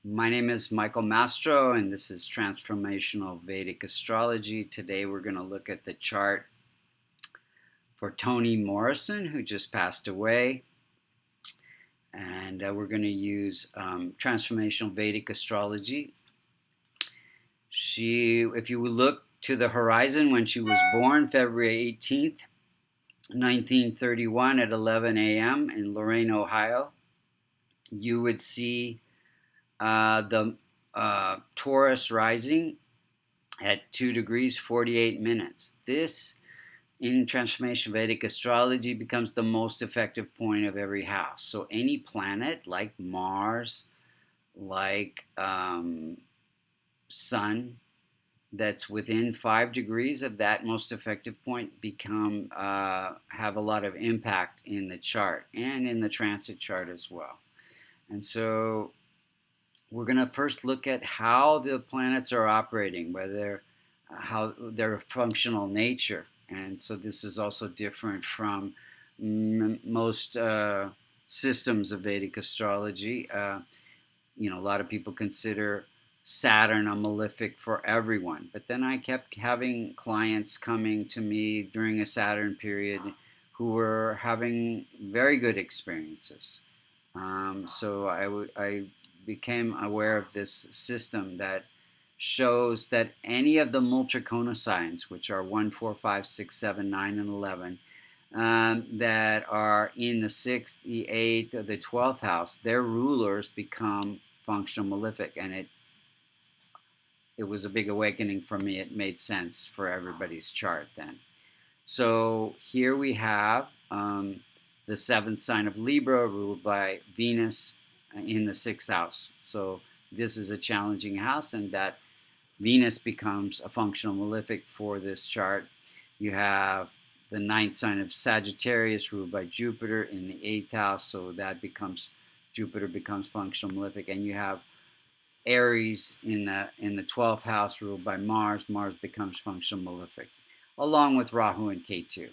My name is Michael Mastro, and this is Transformational Vedic Astrology. Today we're going to look at the chart for Toni Morrison, who just passed away. And we're going to use Transformational Vedic Astrology. If you look to the horizon when she was born, February 18th, 1931 at 11 a.m. in Lorain, Ohio, you would see the Taurus rising at 2 degrees 48 minutes. This, in Transformation Vedic Astrology, becomes the most effective point of every house. So any planet like Mars, like Sun, that's within 5 degrees of that most effective point have a lot of impact in the chart and in the transit chart as well. And so we're going to first look at how the planets are operating, how their functional nature. And so this is also different from most systems of Vedic astrology. A lot of people consider Saturn a malefic for everyone. But then I kept having clients coming to me during a Saturn period who were having very good experiences. So I became aware of this system that shows that any of the Multrikona signs, which are 1, 4, 5, 6, 7, 9, and 11, that are in the 6th, the 8th, or the 12th house, their rulers become functional malefic. And it was a big awakening for me. It made sense for everybody's chart then. So here we have the 7th sign of Libra, ruled by Venus in the 6th house. So this is a challenging house, and that Venus becomes a functional malefic for this chart. You have the 9th sign of Sagittarius, ruled by Jupiter in the 8th house. So Jupiter becomes functional malefic, and you have Aries in the 12th house, ruled by Mars. Mars becomes functional malefic, along with Rahu and Ketu.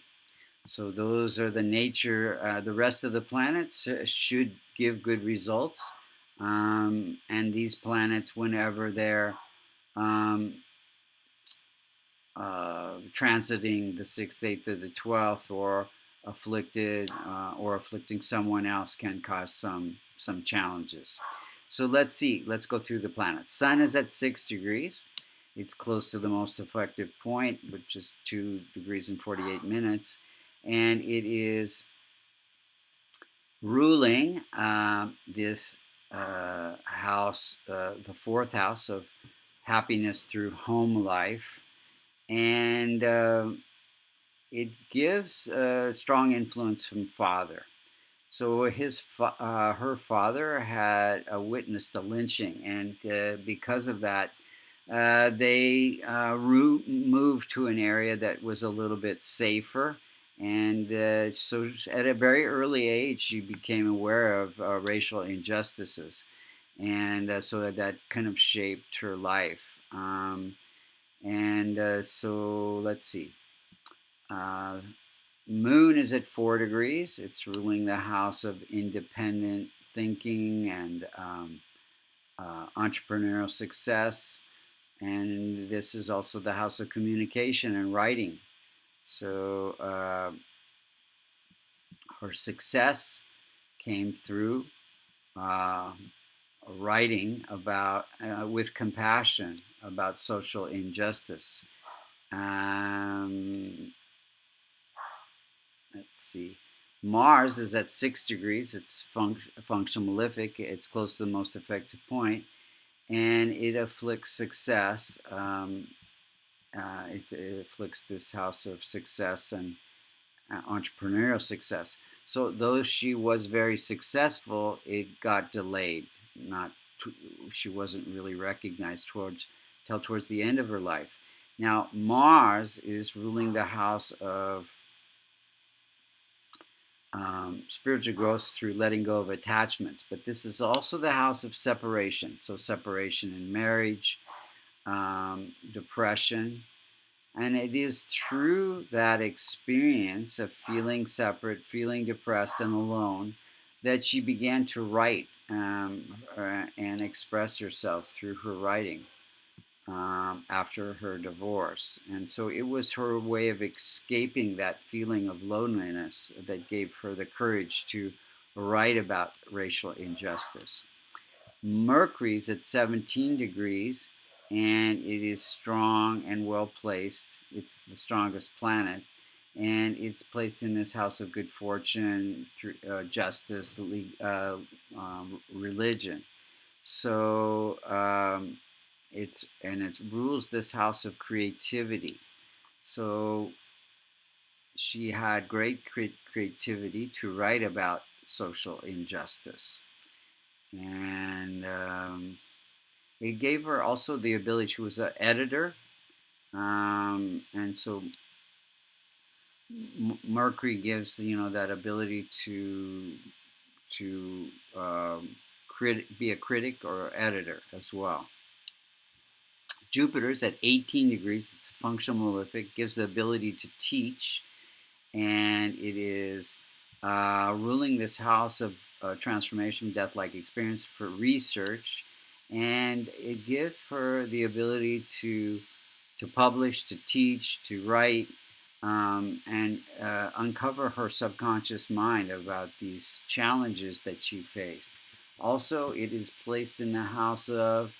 So those are the nature. The rest of the planets should give good results. And these planets, whenever they're transiting the 6th, 8th, or the 12th, or afflicting someone else, can cause some challenges. So let's see. Let's go through the planets. Sun is at 6 degrees. It's close to the most effective point, which is 2 degrees and 48 minutes. And it is ruling this house, the 4th house of happiness through home life. And it gives a strong influence from father. So her father had witnessed a lynching, and because of that, they moved to an area that was a little bit safer. And so at a very early age, she became aware of racial injustices. And so that kind of shaped her life. So let's see. Moon is at 4 degrees. It's ruling the house of independent thinking and entrepreneurial success. And this is also the house of communication and writing. So her success came through writing about, with compassion, about social injustice. Let's see. Mars is at 6 degrees. It's functional malefic. It's close to the most effective point, and it afflicts success. It afflicts this house of success and entrepreneurial success. So though she was very successful, it got delayed. She wasn't really recognized till towards the end of her life. Now Mars is ruling the house of spiritual growth through letting go of attachments, but this is also the house of separation. So separation in marriage, depression, and it is through that experience of feeling separate, feeling depressed and alone, that she began to write and express herself through her writing after her divorce. And so it was her way of escaping that feeling of loneliness that gave her the courage to write about racial injustice. Mercury's at 17 degrees and it is strong and well placed. It's the strongest planet. And it's placed in this house of good fortune, justice, religion. So it rules this house of creativity. So she had great creativity to write about social injustice, and it gave her also the ability. She was an editor, and so Mercury gives that ability to be a critic or editor as well. Jupiter's at 18 degrees. It's a functional malefic, gives the ability to teach, and it is ruling this house of transformation, death-like experience for research, and it gives her the ability to publish, to teach, to write, and uncover her subconscious mind about these challenges that she faced. Also, it is placed in the house of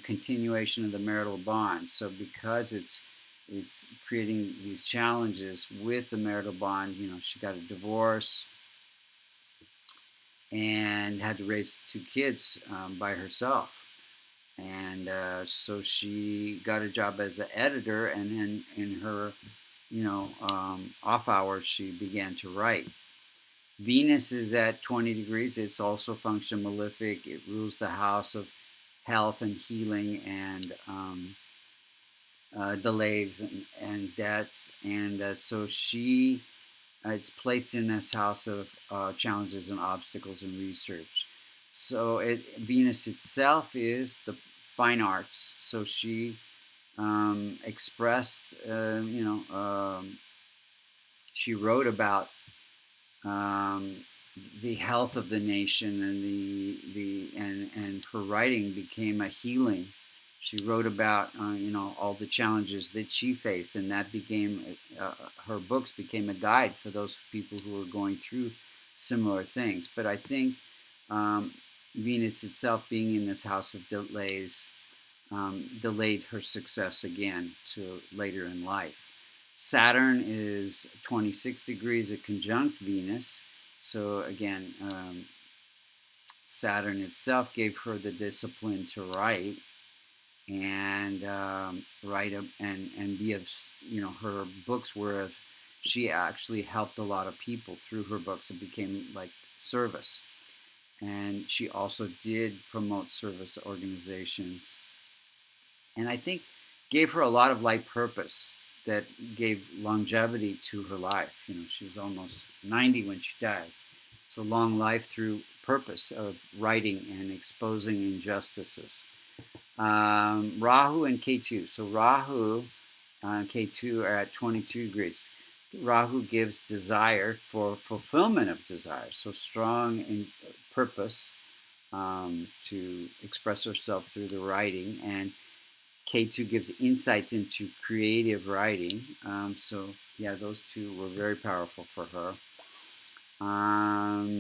continuation of the marital bond. So because it's creating these challenges with the marital bond, she got a divorce and had to raise two kids by herself. And so she got a job as an editor, and then in her, off hours, she began to write. Venus is at 20 degrees. It's also function malefic. It rules the house of health and healing and delays and debts. And so it's placed in this house of challenges and obstacles in research. So Venus itself is the fine arts. So she expressed, she wrote about the health of the nation, and her writing became a healing. She wrote about all the challenges that she faced, and that became her books became a guide for those people who were going through similar things. But I think Venus itself, being in this house of delays, delayed her success again to later in life. Saturn is 26 degrees, a conjunct Venus. So again, Saturn itself gave her the discipline to write and and be of, her books were of, she actually helped a lot of people through her books. It became like service. And she also did promote service organizations. And I think gave her a lot of life purpose that gave longevity to her life. She was almost 90 when she died. So long life through purpose of writing and exposing injustices. Rahu and Ketu. So Rahu and Ketu are at 22 degrees. Rahu gives desire for fulfillment of desire. So strong in purpose to express herself through the writing. And K2 gives insights into creative writing. So yeah, those two were very powerful for her. Now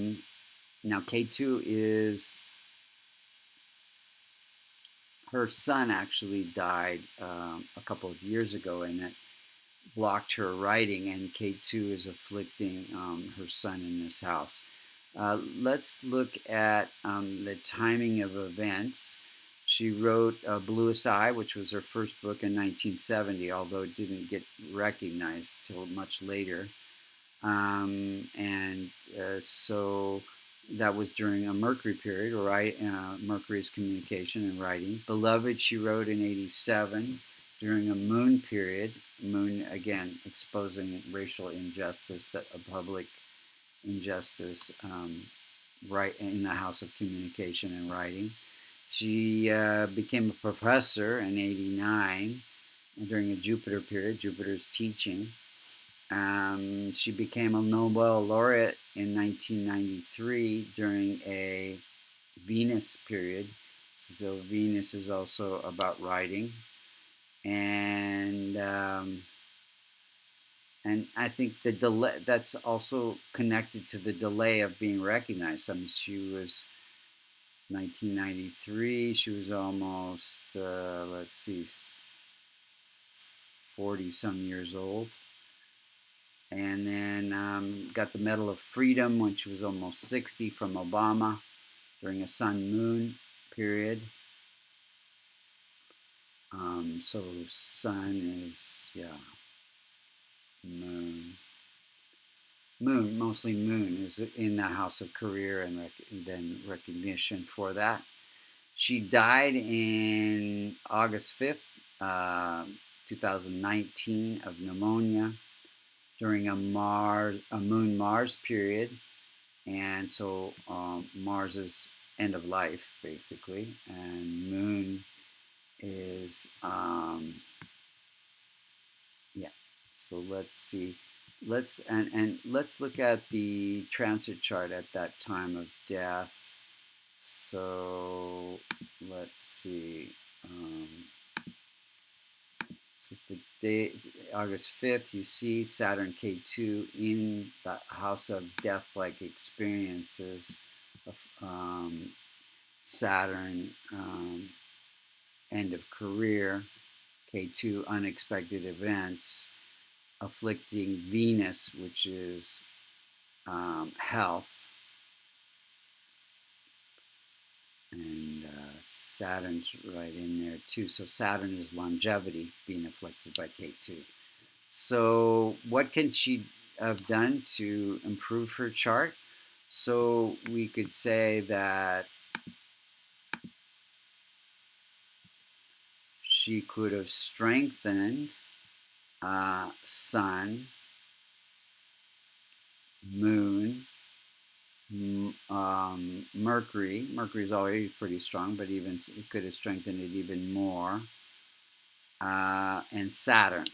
K2 is, her son actually died a couple of years ago, and that blocked her writing, and K2 is afflicting her son in this house. Let's look at the timing of events. She wrote Bluest Eye, which was her first book in 1970, although it didn't get recognized till much later. So that was during a Mercury period, right? Mercury's communication and writing. Beloved, she wrote in 87 during a Moon period. Moon, again, exposing racial injustice, that a public injustice, right in the house of communication and writing. She became a professor in 89 during a Jupiter period. Jupiter's teaching. She became a Nobel laureate in 1993 during a Venus period. So Venus is also about writing, and I think the delay that's also connected to the delay of being recognized. I mean, she was 1993. She was almost let's see, 40 some years old, and then got the Medal of Freedom when she was almost 60 from Obama during a Sun Moon period. So Sun is, yeah, Moon. Moon, mostly Moon, is in the house of career and then recognition for that. She died in August 5th, 2019, of pneumonia during a Moon Mars period, and so Mars's end of life basically, and Moon is yeah. So let's see. Let's look at the transit chart at that time of death. So let's see. Um, so the day August 5th, you see Saturn K2 in the house of death-like experiences of Saturn, end of career, K2 unexpected events, afflicting Venus, which is health, and Saturn's right in there too. So Saturn is longevity, being afflicted by K2. So what can she have done to improve her chart? So we could say that she could have strengthened Sun, Moon, Mercury. Mercury is already pretty strong, but even it could have strengthened it even more. And Saturn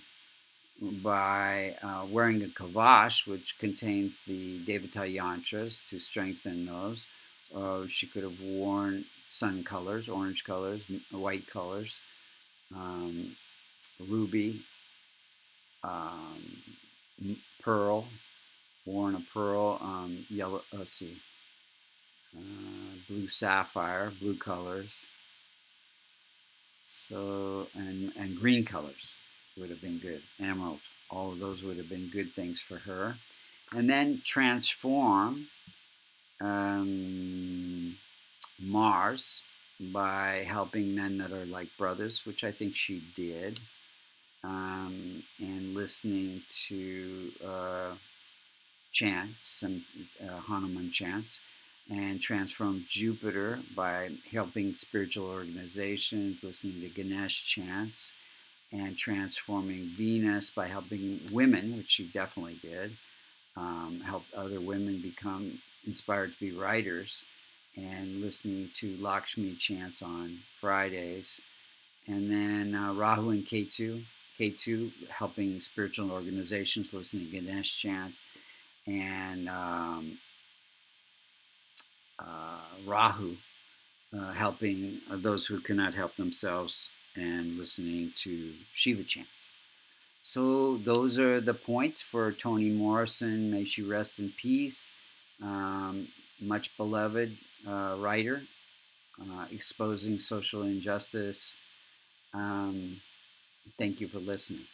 by wearing a kavash, which contains the Devata yantras to strengthen those. She could have worn sun colors, orange colors, white colors, ruby, pearl, worn a pearl, yellow, let's see, blue sapphire, blue colors. So, and green colors would have been good. Emerald, all of those would have been good things for her. And then transform Mars by helping men that are like brothers, which I think she did, and listening to chants and Hanuman chants, and transform Jupiter by helping spiritual organizations, listening to Ganesh chants, and transforming Venus by helping women, which she definitely did, help other women become inspired to be writers, and listening to Lakshmi chants on Fridays. And then Rahu and K2 helping spiritual organizations, listening to Ganesh chants, and Rahu helping those who cannot help themselves and listening to Shiva chants. So those are the points for Toni Morrison. May she rest in peace. Much beloved writer, exposing social injustice. Thank you for listening.